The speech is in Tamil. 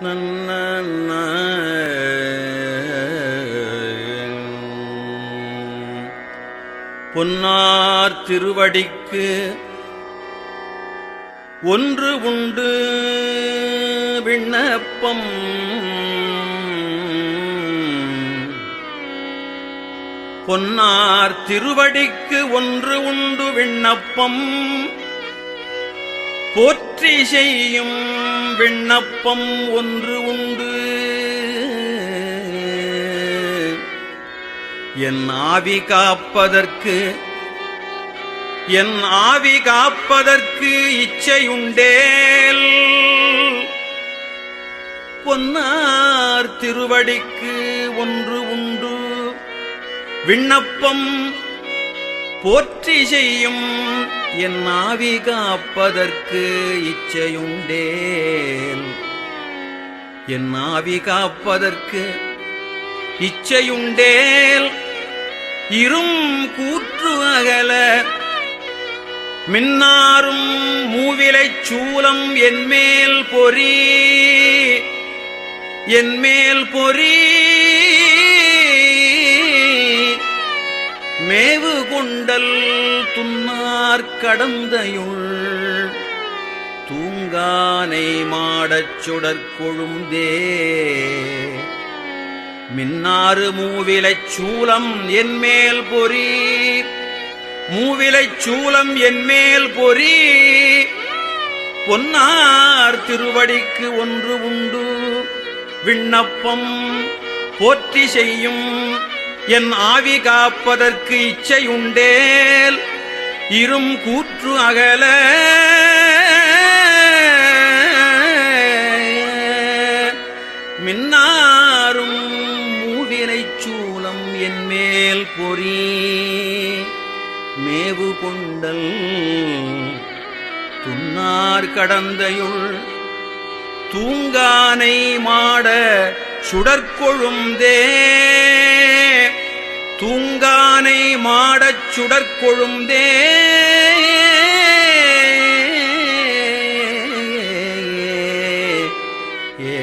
நன்ன பொன்னார் திருவடிக்கு ஒன்று உண்டு விண்ணப்பம் பொன்னார் திருவடிக்கு ஒன்று உண்டு விண்ணப்பம் போற்றி செய்யும் விண்ணப்பம் ஒன்று உண்டு. என் ஆவி காப்பதற்கு இச்சையுண்டேல் பொன்னார் திருவடிக்கு ஒன்று உண்டு விண்ணப்பம் போற்றி செய்யும் என் ஆவி காப்பதற்கு இச்சையுண்டேல் என் ஆவி காப்பதற்கு இச்சையுண்டேல் இரும் கூற்று அகல மின்னாரும் மூவிலைச் சூலம் என்மேல் பொறி மேவு கொண்டல் துன்னார் கடந்தையுள் தூங்கானை மாடச் சுடற்கொழுந்தே மின்னாறு மூவிலைச் சூலம் என்மேல் பொறி மூவிலைச் சூலம் என்மேல் பொறி பொன்னார் திருவடிக்கு ஒன்று உண்டு விண்ணப்பம் போற்றி செய்யும் என் ஆவி காப்பதற்கு இச்சையுண்டேல் இரும் கூற்று அகல மின்னாரும் மூவிலைச் சூலம் என்மேல் பொறி மேவு கொண்டல் துன்னார் கடந்தையுள் தூங்கானை மாட சுடற்கொழுந்தே தூங்கானை மாடச் சுடற்கொழுந்தே ஏ